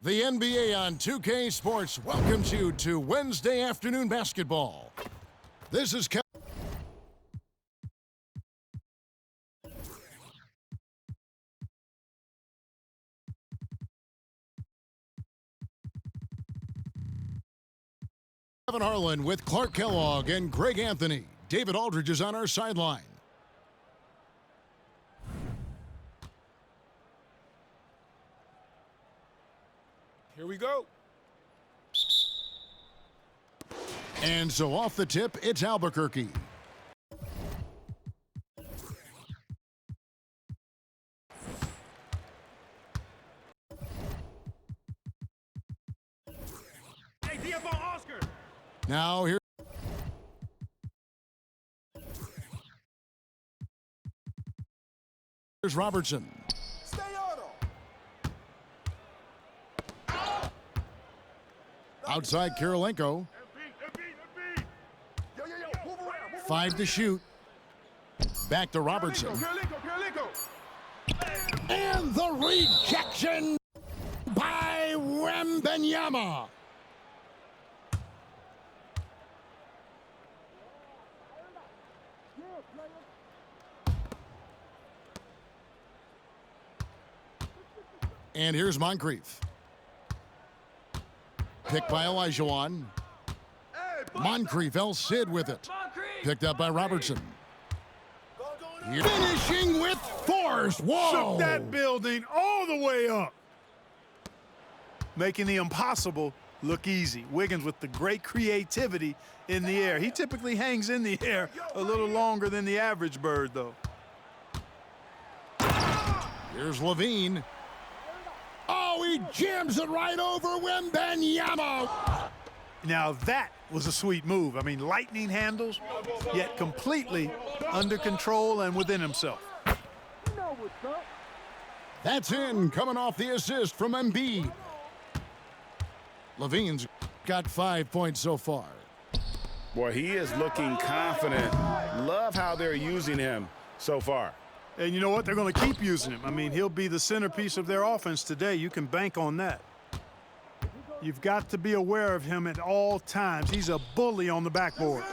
The NBA on 2K Sports welcomes you to Wednesday afternoon basketball. This is Kevin Harlan with Clark Kellogg and Greg Anthony. David Aldridge is on our sideline. Here we go. And so off the tip, it's Albuquerque. Hey, DFO Oscar. Now here's Robertson. Stay on him. Outside Kirilenko. Move around. 5 to shoot. Back to Robertson. Kirilenko. And the rejection by Wembanyama. And here's Moncrief. Picked by Olajuwon. Moncrief, El Cid with it. Picked up by Robertson. Finishing with force. Whoa! Shook that building all the way up. Making the impossible look easy. Wiggins with the great creativity in the air. He typically hangs in the air a little longer than the average bird, though. Here's Levine. Oh, he jams it right over Wembanyama. Now that was a sweet move. I mean, lightning handles, yet completely under control and within himself. That's in, coming off the assist from Embiid. Levine's got 5 points so far. Boy, he is looking confident. Love how they're using him so far. And you know what? They're going to keep using him. I mean, he'll be the centerpiece of their offense today. You can bank on that. You've got to be aware of him at all times. He's a bully on the backboard.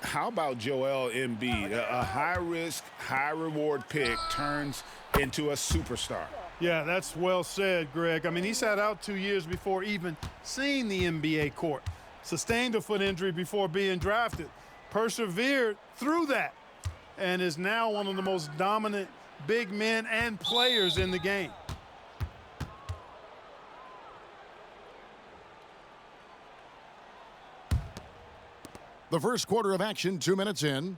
How about Joel Embiid? A high-risk, high-reward pick turns into a superstar. Yeah, that's well said, Greg. I mean, he sat out 2 years before even seeing the NBA court. Sustained a foot injury before being drafted. Persevered through that. And is now one of the most dominant big men and players in the game. The first quarter of action, 2 minutes in.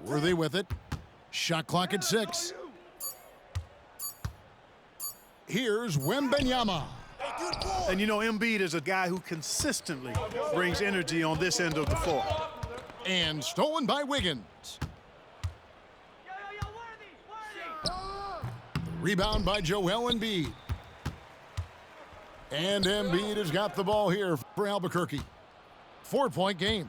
Worthy with it. Shot clock at 6. Here's Wembanyama. And you know, Embiid is a guy who consistently brings energy on this end of the floor. And stolen by Wiggins. Rebound by Joel Embiid. And Embiid has got the ball here for Albuquerque. 4-point game.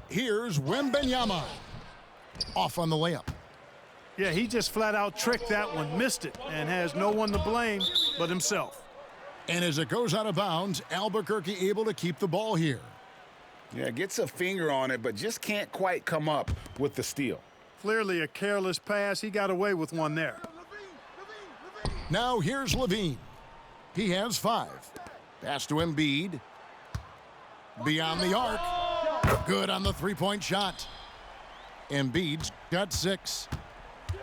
Here's Wembanyama. Off on the layup. Yeah, he just flat out tricked that one, missed it, and has no one to blame but himself. And as it goes out of bounds, Albuquerque able to keep the ball here. Yeah, gets a finger on it, but just can't quite come up with the steal. Clearly a careless pass. He got away with one there. Now here's Levine. He has 5. Pass to Embiid. Beyond the arc. Good on the three-point shot. Embiid's got 6.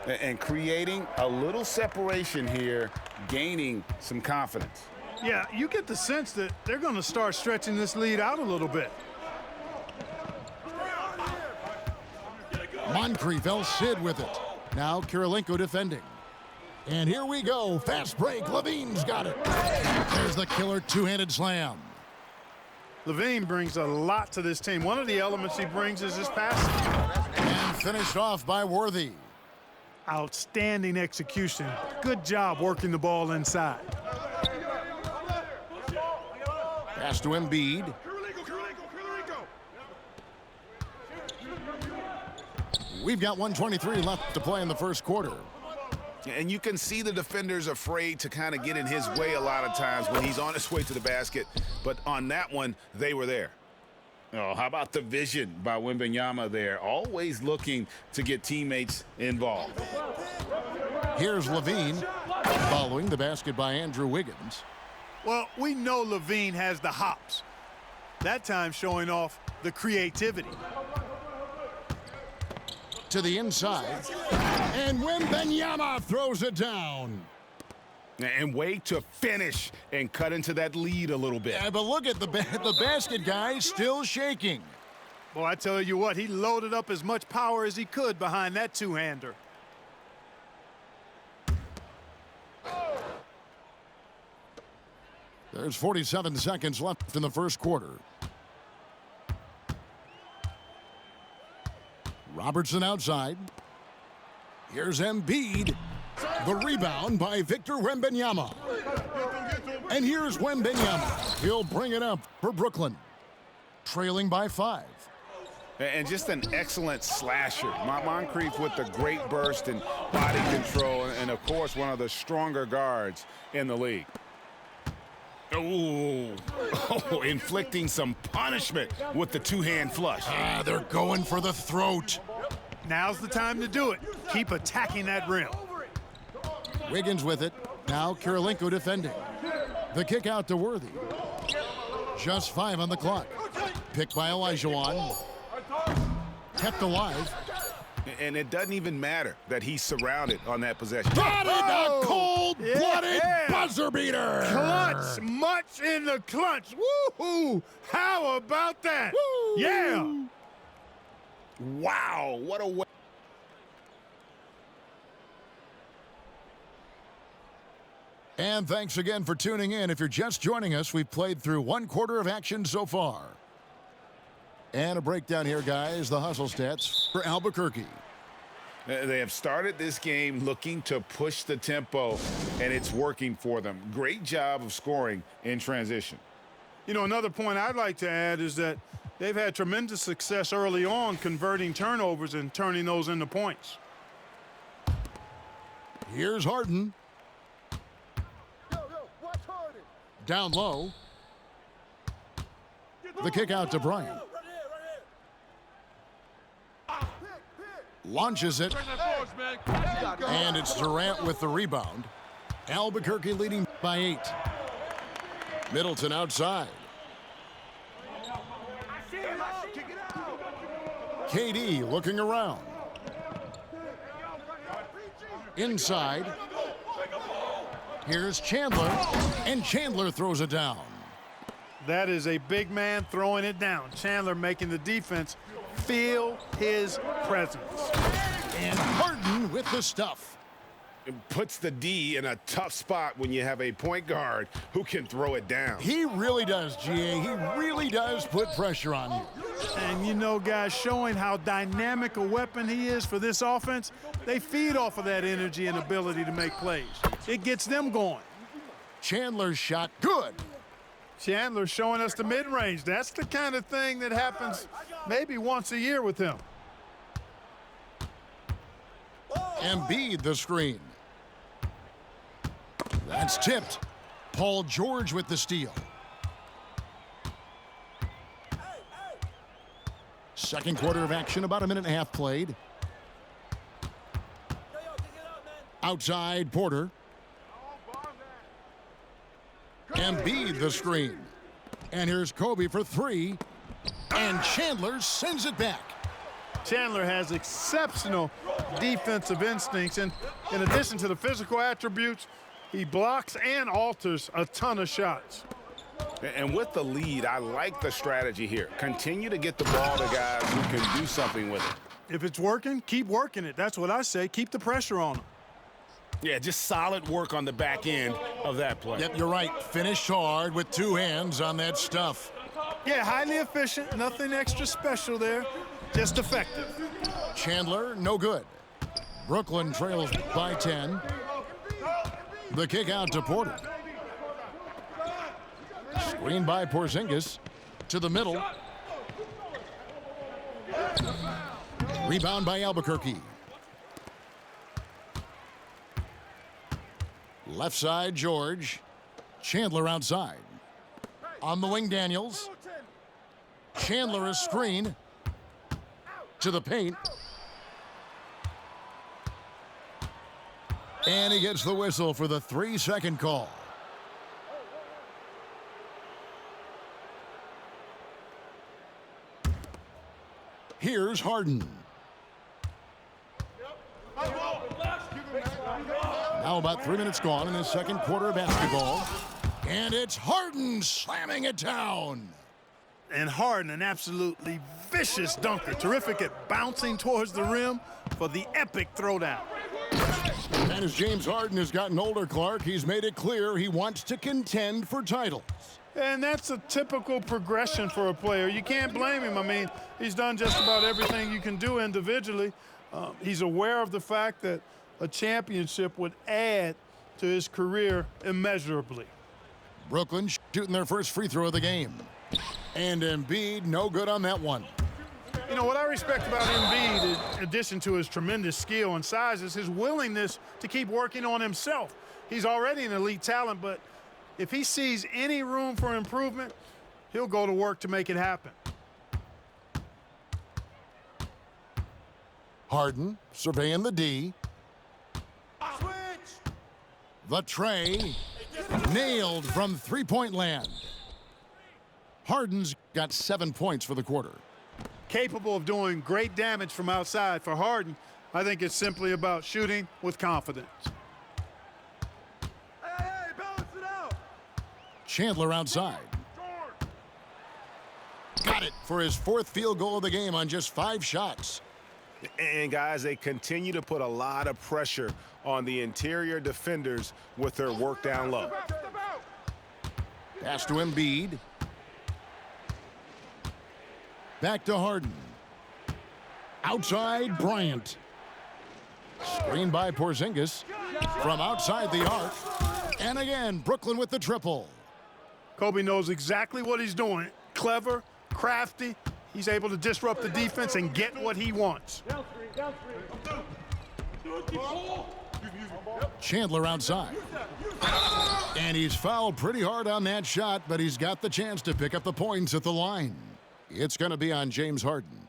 And creating a little separation here, gaining some confidence. Yeah, you get the sense that they're going to start stretching this lead out a little bit. Moncrief, El Cid with it. Now Kirilenko defending. And here we go. Fast break. Levine's got it. There's the killer two-handed slam. Levine brings a lot to this team. One of the elements he brings is his passing. And finished off by Worthy. Outstanding execution. Good job working the ball inside. Pass to Embiid. We've got 1:23 left to play in the first quarter. And you can see the defenders afraid to kind of get in his way a lot of times when he's on his way to the basket. But on that one, they were there. Oh, how about the vision by Wembanyama there? Always looking to get teammates involved. Here's Levine following the basket by Andrew Wiggins. Well, we know Levine has the hops. That time showing off the creativity. To the inside, and Wembanyama throws it down. And way to finish and cut into that lead a little bit. Yeah, but look at the basket guy still shaking. Well, I tell you what, he loaded up as much power as he could behind that two-hander. There's 47 seconds left in the first quarter. Robertson outside. Here's Embiid. The rebound by Victor Wembanyama. And here's Wembanyama. He'll bring it up for Brooklyn. Trailing by 5. And just an excellent slasher. Moncrief with the great burst and body control. And, of course, one of the stronger guards in the league. Ooh. Oh, inflicting some punishment with the two-hand flush. They're going for the throat. Now's the time to do it. Keep attacking that rim. Wiggins with it. Now Kirilenko defending. The kick out to Worthy. Just 5 on the clock. Picked by Olajuwon. Kept alive. And it doesn't even matter that he's surrounded on that possession. Got it! A cold-blooded buzzer beater! Clutch! Much in the clutch! Woo-hoo! How about that? Woo! Yeah! Wow, what a way. And thanks again for tuning in. If you're just joining us, we've played through 1 quarter of action so far. And a breakdown here, guys. The hustle stats for Albuquerque. They have started this game looking to push the tempo, and it's working for them. Great job of scoring in transition. You know, another point I'd like to add is that they've had tremendous success early on converting turnovers and turning those into points. Here's Harden. Down low. The kick out to Bryant. Launches it. And it's Durant with the rebound. Albuquerque leading by 8. Middleton outside. KD looking around. Inside. Here's Chandler, and Chandler throws it down. That is a big man throwing it down. Chandler making the defense feel his presence. And Harden with the stuff. It puts the D in a tough spot when you have a point guard who can throw it down. He really does, GA. He really does put pressure on you. And you know, guys, showing how dynamic a weapon he is for this offense, they feed off of that energy and ability to make plays. It gets them going. Chandler's shot, good. Chandler showing us the mid-range. That's the kind of thing that happens maybe once a year with him. Embiid the screen. That's tipped. Paul George with the steal. Second quarter of action, about a minute and a half played. Outside, Porter. Embiid the screen. And here's Kobe for 3. And Chandler sends it back. Chandler has exceptional defensive instincts, and in addition to the physical attributes, he blocks and alters a ton of shots. And with the lead, I like the strategy here. Continue to get the ball to guys who can do something with it. If it's working, keep working it. That's what I say. Keep the pressure on him. Yeah, just solid work on the back end of that play. Yep, you're right. Finished hard with 2 hands on that stuff. Yeah, highly efficient. Nothing extra special there. Just effective. Chandler, no good. Brooklyn trails by 10. The kick out to Porter. Screen by Porzingis to the middle. Rebound by Albuquerque. Left side, George. Chandler outside. On the wing, Daniels. Chandler a screen. To the paint. And he gets the whistle for the 3-second call. Here's Harden. Now about 3 minutes gone in the second quarter of basketball. And it's Harden slamming it down. And Harden, an absolutely vicious dunker. Terrific at bouncing towards the rim for the epic throwdown. And as James Harden has gotten older, Clark, he's made it clear he wants to contend for titles. And that's a typical progression for a player. You can't blame him. I mean, he's done just about everything you can do individually. He's aware of the fact that a championship would add to his career immeasurably. Brooklyn shooting their first free throw of the game. And Embiid, no good on that one. You know, what I respect about Embiid, in addition to his tremendous skill and size, is his willingness to keep working on himself. He's already an elite talent, but if he sees any room for improvement, he'll go to work to make it happen. Harden surveying the D. Switch. The tray. Nailed from three-point land. Harden's got 7 points for the quarter. Capable of doing great damage from outside. For Harden, I think it's simply about shooting with confidence. Hey, balance it out. Chandler outside. Got it for his 4th field goal of the game on just 5 shots. And, guys, they continue to put a lot of pressure on the interior defenders with their work down low. Pass to Embiid. Back to Harden. Outside, Bryant. Screen by Porzingis. From outside the arc. And again, Brooklyn with the triple. Kobe knows exactly what he's doing. Clever, crafty. He's able to disrupt the defense and get what he wants. Chandler outside. And he's fouled pretty hard on that shot, but he's got the chance to pick up the points at the line. It's going to be on James Harden.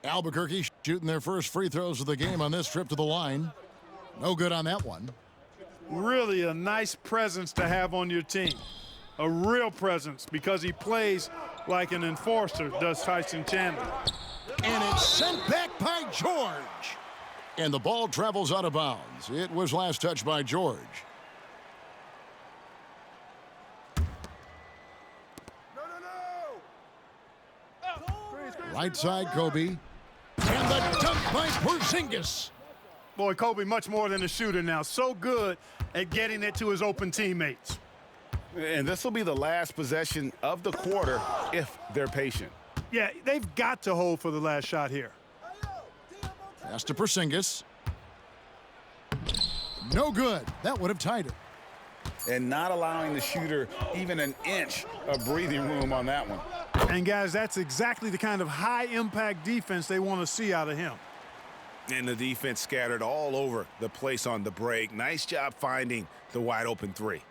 Albuquerque shooting their first free throws of the game on this trip to the line. No good on that one. Really a nice presence to have on your team. A real presence, because he plays like an enforcer, does Tyson Chandler. And it's sent back by George. And the ball travels out of bounds. It was last touched by George. Right side, Kobe. And the dunk by Porzingis. Boy, Kobe much more than a shooter now. So good at getting it to his open teammates. And this will be the last possession of the quarter if they're patient. Yeah, they've got to hold for the last shot here. Pass to Porzingis. No good. That would have tied it. And not allowing the shooter even an inch of breathing room on that one. And, guys, that's exactly the kind of high-impact defense they want to see out of him. And the defense scattered all over the place on the break. Nice job finding the wide-open three.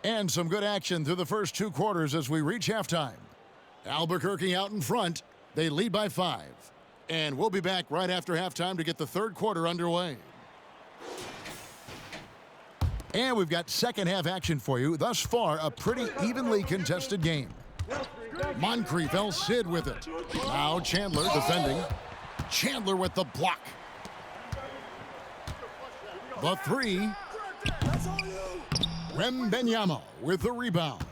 And some good action through the first 2 quarters as we reach halftime. Albuquerque out in front. They lead by 5. And we'll be back right after halftime to get the 3rd quarter underway. And we've got second half action for you. Thus far, a pretty evenly contested game. Moncrief El Cid with it. Now Chandler defending. Chandler with the block. The 3. Wembanyama with the rebound.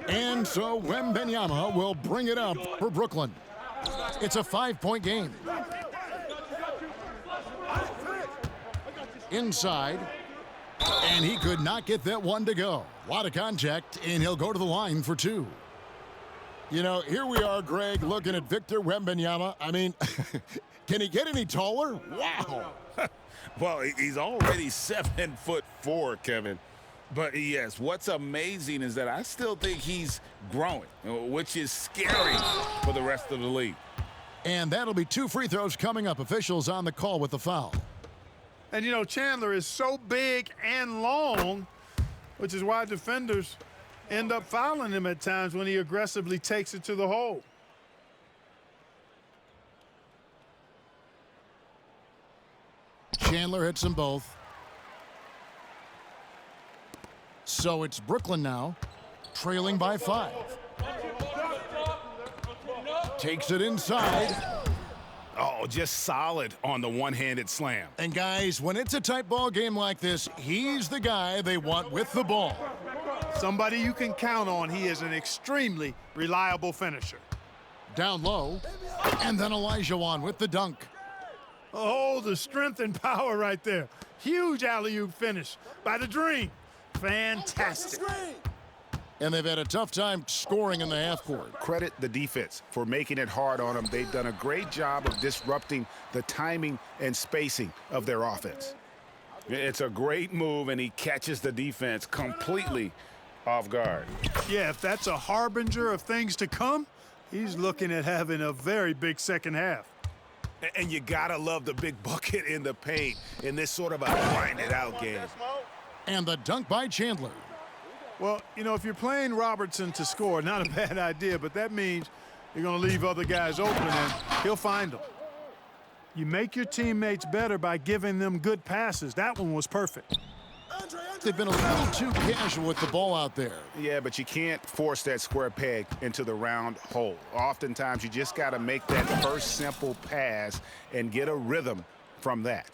And so Wembanyama will bring it up for Brooklyn. It's a 5-point game. Inside. And he could not get that one to go. A lot of contact, and he'll go to the line for 2. You know, here we are, Greg, looking at Victor Wembanyama. I mean, can he get any taller? Wow. Well, he's already 7'4", Kevin. But, yes, what's amazing is that I still think he's growing, which is scary for the rest of the league. And that'll be 2 free throws coming up. Officials on the call with the foul. And, you know, Chandler is so big and long, which is why defenders end up fouling him at times when he aggressively takes it to the hole. Chandler hits them both. So it's Brooklyn now, trailing by 5. Takes it inside. Oh, just solid on the one-handed slam. And guys, when it's a tight ball game like this, he's the guy they want with the ball. Somebody you can count on. He is an extremely reliable finisher. Down low, and then Olajuwon with the dunk. Oh, the strength and power right there. Huge alley-oop finish by the Dream. Fantastic. And they've had a tough time scoring in the half court. Credit the defense for making it hard on them. They've done a great job of disrupting the timing and spacing of their offense. It's a great move, and he catches the defense completely off guard. Yeah, if that's a harbinger of things to come, he's looking at having a very big second half. And you gotta love the big bucket in the paint in this sort of a grind-it-out game. And the dunk by Chandler. Well, you know, if you're playing Robertson to score, not a bad idea, but that means you're going to leave other guys open, and he'll find them. You make your teammates better by giving them good passes. That one was perfect. They've been a little too casual with the ball out there. Yeah, but you can't force that square peg into the round hole. Oftentimes, you just got to make that first simple pass and get a rhythm from that.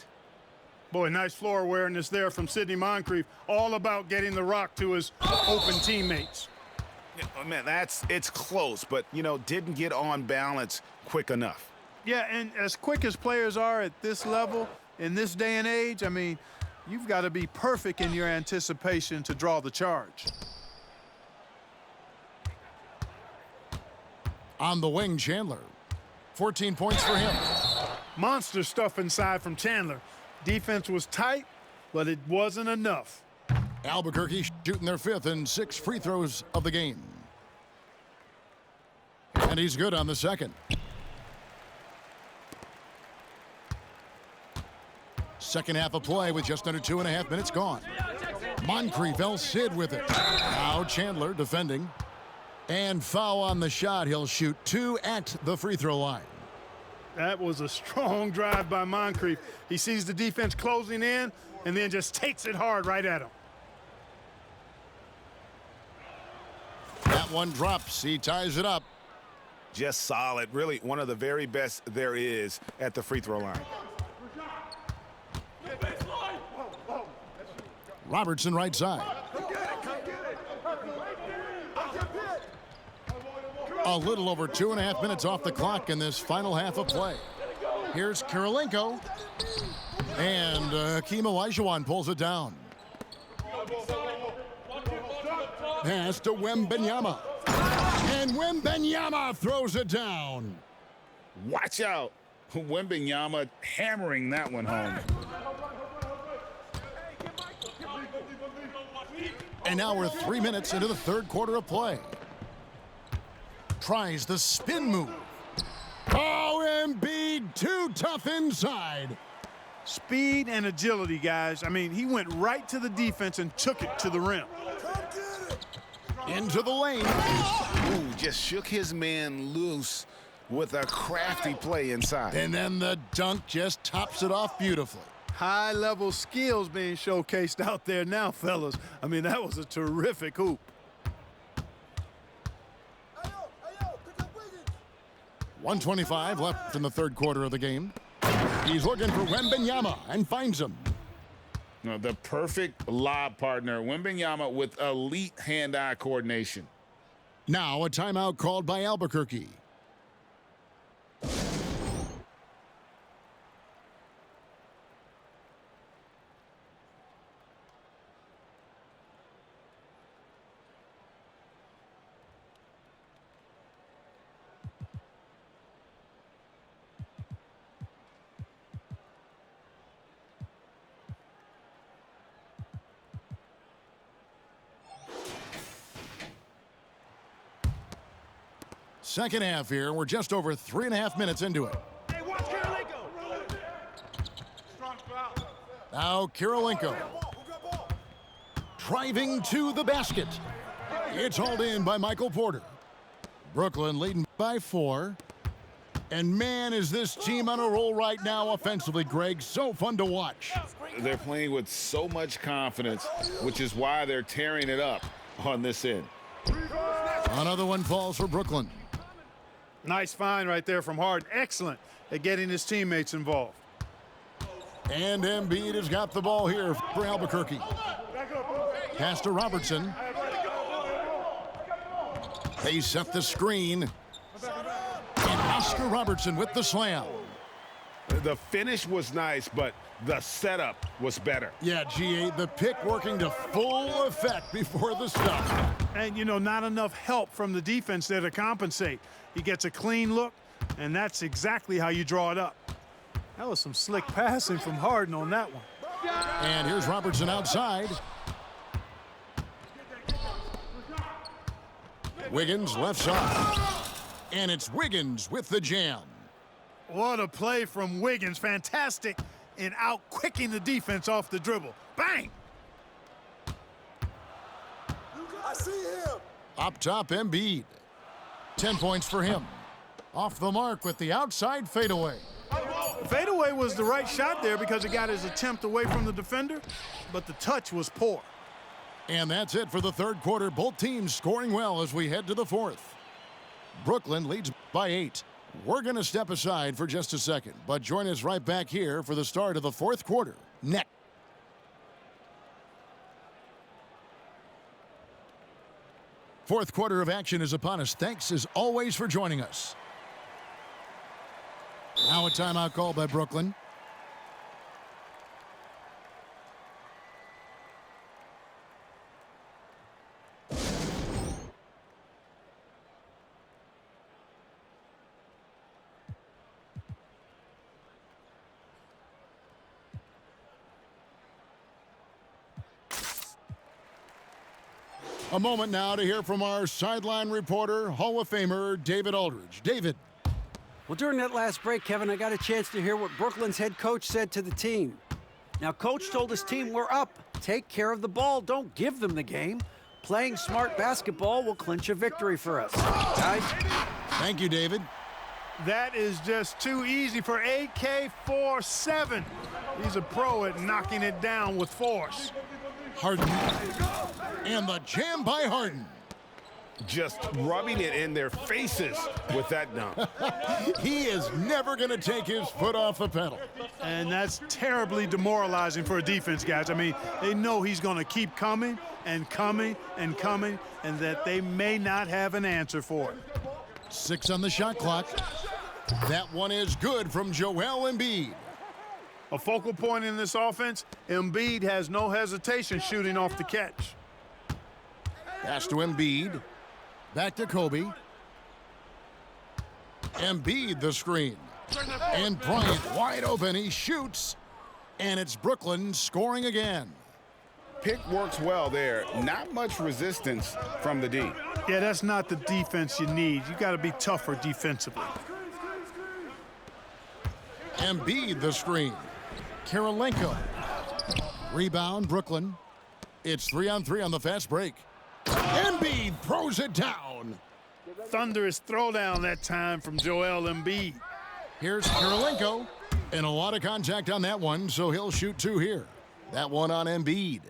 Boy, nice floor awareness there from Sidney Moncrief, all about getting the rock to his open teammates. Yeah, man, it's close, but, you know, didn't get on balance quick enough. Yeah, and as quick as players are at this level, in this day and age, I mean, you've got to be perfect in your anticipation to draw the charge. On the wing, Chandler. 14 points for him. Monster stuff inside from Chandler. Defense was tight, but it wasn't enough. Albuquerque shooting their 5th and 6 free throws of the game. And he's good on the second. Second half of play with just under 2.5 minutes gone. Moncrief El Cid with it. Now Chandler defending. And foul on the shot. He'll shoot 2 at the free throw line. That was a strong drive by Moncrief. He sees the defense closing in and then just takes it hard right at him. That one drops. He ties it up. Just solid. Really one of the very best there is at the free throw line. Robertson right side. A little over 2.5 minutes off the clock in this final half of play. Here's Kirilenko. And Hakeem Olajuwon pulls it down. Pass to Wembanyama. And Wembanyama throws it down. Watch out. Wembanyama hammering that one home. And now we're 3 minutes into the third quarter of play. Tries the spin move. Oh, Embiid, too tough inside. Speed and agility, guys. I mean, he went right to the defense and took it to the rim. Into the lane. Ooh, just shook his man loose with a crafty play inside. And then the dunk just tops it off beautifully. High-level skills being showcased out there now, fellas. I mean, that was a terrific hoop. 1:25 left in the third quarter of the game. He's looking for Wembanyama and finds him. No, the perfect lob partner, Wembanyama with elite hand-eye coordination. Now a timeout called by Albuquerque. Second half here. We're just over 3.5 minutes into it. Hey, watch Kirilenko. Strong foul. Now Kirilenko driving to the basket. It's hauled in by Michael Porter. Brooklyn leading by 4. And man, is this team on a roll right now offensively, Greg. So fun to watch. They're playing with so much confidence, which is why they're tearing it up on this end. Another one falls for Brooklyn. Nice find right there from Harden. Excellent at getting his teammates involved. And Embiid has got the ball here for Albuquerque. Pass to Robertson. They set the screen. And Oscar Robertson with the slam. The finish was nice, but the setup was better. Yeah, GA, the pick working to full effect before the stop. And, you know, not enough help from the defense there to compensate. He gets a clean look, and that's exactly how you draw it up. That was some slick passing from Harden on that one. And here's Robertson outside. Wiggins left side. And it's Wiggins with the jam. What a play from Wiggins. Fantastic in out-quicking the defense off the dribble. Bang! I see him. Up top, Embiid. 10 points for him. Off the mark with the outside fadeaway. Fadeaway was the right shot there because it got his attempt away from the defender, but the touch was poor. And that's it for the third quarter. Both teams scoring well as we head to the fourth. Brooklyn leads by 8. We're going to step aside for just a second, but join us right back here for the start of the fourth quarter. Next. Fourth quarter of action is upon us. Thanks as always for joining us. Now a timeout call by Brooklyn. A moment now to hear from our sideline reporter, Hall of Famer David Aldridge. David. Well, during that last break, Kevin, I got a chance to hear what Brooklyn's head coach said to the team. Now, coach told his team, we're up. Take care of the ball. Don't give them the game. Playing smart basketball will clinch a victory for us. Guys? Thank you, David. That is just too easy for AK-47. He's a pro at knocking it down with force. Harden. And the jam by Harden. Just rubbing it in their faces with that dunk. He is never going to take his foot off the pedal. And that's terribly demoralizing for a defense, guys. I mean, they know he's going to keep coming and coming and coming, and that they may not have an answer for it. 6 on the shot clock. That one is good from Joel Embiid. A focal point in this offense, Embiid has no hesitation shooting off the catch. Pass to Embiid. Back to Kobe. Embiid the screen. And Bryant wide open. He shoots. And it's Brooklyn scoring again. Pick works well there. Not much resistance from the D. Yeah, that's not the defense you need. You got to be tougher defensively. Embiid the screen. Kirilenko. Rebound, Brooklyn. It's 3-on-3 on the fast break. Embiid throws it down. Thunderous throwdown that time from Joel Embiid. Here's Kirilenko. And a lot of contact on that one, so he'll shoot 2 here. That one on Embiid.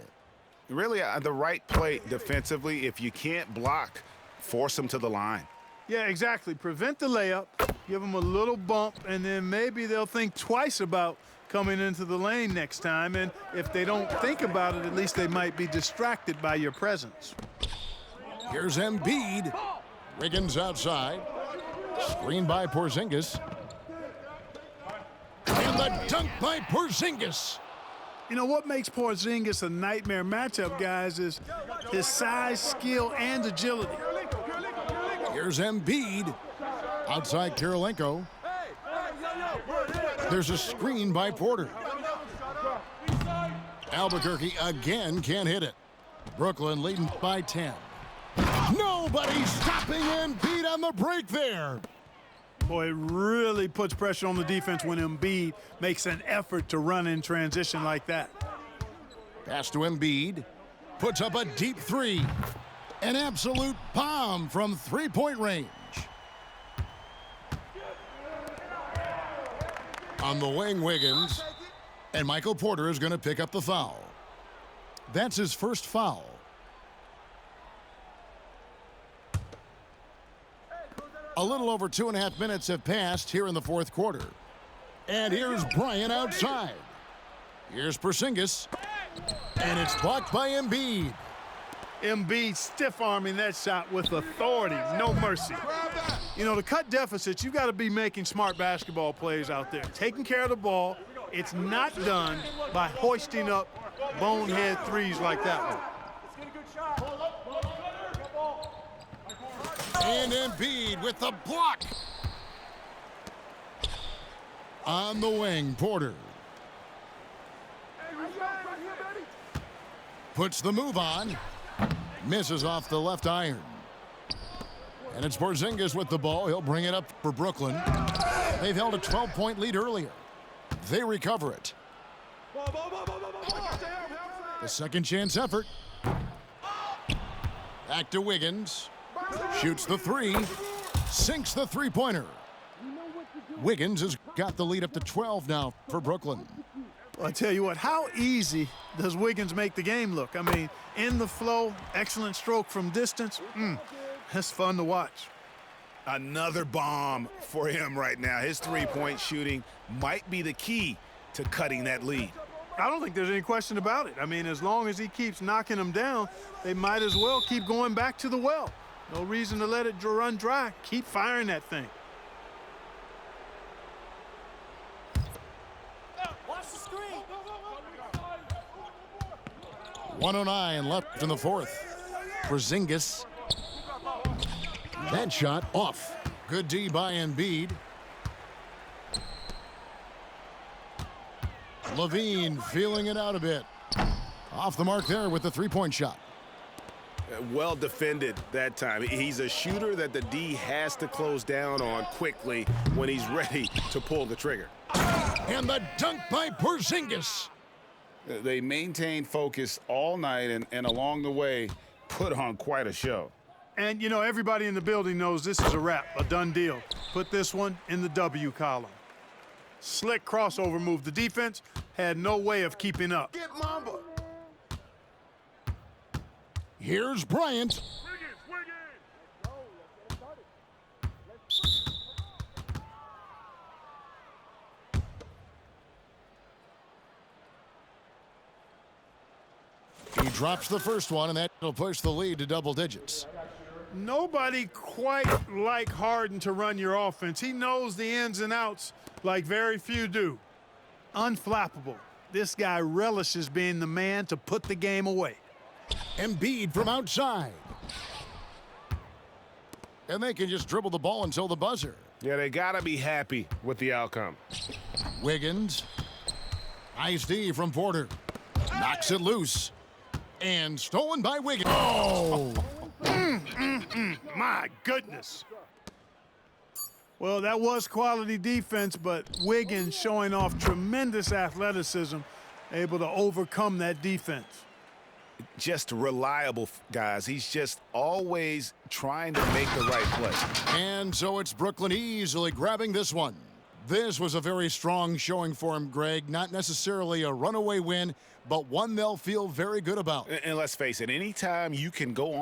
Really, the right play defensively. If you can't block, force them to the line. Yeah, exactly. Prevent the layup, give them a little bump, and then maybe they'll think twice about coming into the lane next time. And if they don't think about it, at least they might be distracted by your presence. Here's Embiid. Wiggins outside. Screen by Porzingis. And the dunk by Porzingis. You know, what makes Porzingis a nightmare matchup, guys, is his size, skill, and agility. Here's Embiid. Outside Kirilenko. There's a screen by Porter. Albuquerque again can't hit it. Brooklyn leading by 10. Nobody stopping Embiid on the break there. Boy, it really puts pressure on the defense when Embiid makes an effort to run in transition like that. Pass to Embiid. Puts up a deep three. An absolute bomb from three-point range. On the wing, Wiggins. And Michael Porter is going to pick up the foul. That's his first foul. A little over 2.5 minutes have passed here in the fourth quarter. And here's Bryant outside. Here's Porzingis. And it's blocked by Embiid. Embiid stiff-arming that shot with authority, no mercy. You know, to cut deficits, you've got to be making smart basketball plays out there. Taking care of the ball. It's not done by hoisting up bonehead threes like that one. And Embiid with the block. On the wing, Porter. Puts the move on. Misses off the left iron. And it's Porzingis with the ball. He'll bring it up for Brooklyn. They've held a 12-point lead earlier. They recover it. The second chance effort. Back to Wiggins. Shoots the three. Sinks the three-pointer. Wiggins has got the lead up to 12 now for Brooklyn. Well, I tell you what, how easy does Wiggins make the game look? I mean, in the flow, excellent stroke from distance. That's fun to watch. Another bomb for him right now. His three-point shooting might be the key to cutting that lead. I don't think there's any question about it. I mean, as long as he keeps knocking them down, they might as well keep going back to the well. No reason to let it run dry. Keep firing that thing. Watch the screen. 1:09 left in the fourth. Porzingis. That shot off. Good D by Embiid. Levine feeling it out a bit. Off the mark there with the three-point shot. Well defended that time. He's a shooter that the D has to close down on quickly when he's ready to pull the trigger. And the dunk by Porzingis. They maintained focus all night and along the way put on quite a show. And, you know, everybody in the building knows this is a wrap, a done deal. Put this one in the W column. Slick crossover move. The defense had no way of keeping up. Get Mamba. Here's Bryant. He drops the first one, and that'll push the lead to double digits. Nobody quite like Harden to run your offense. He knows the ins and outs like very few do. Unflappable. This guy relishes being the man to put the game away. Embiid from outside. And they can just dribble the ball until the buzzer. Yeah, they got to be happy with the outcome. Wiggins. Nice D from Porter. Knocks it loose. And stolen by Wiggins. Oh! My goodness. Well, that was quality defense, but Wiggins showing off tremendous athleticism, able to overcome that defense. Just reliable, guys. He's just always trying to make the right play. And so it's Brooklyn easily grabbing this one. This was a very strong showing for him, Greg. Not necessarily a runaway win, but one they'll feel very good about. And let's face it, anytime you can go on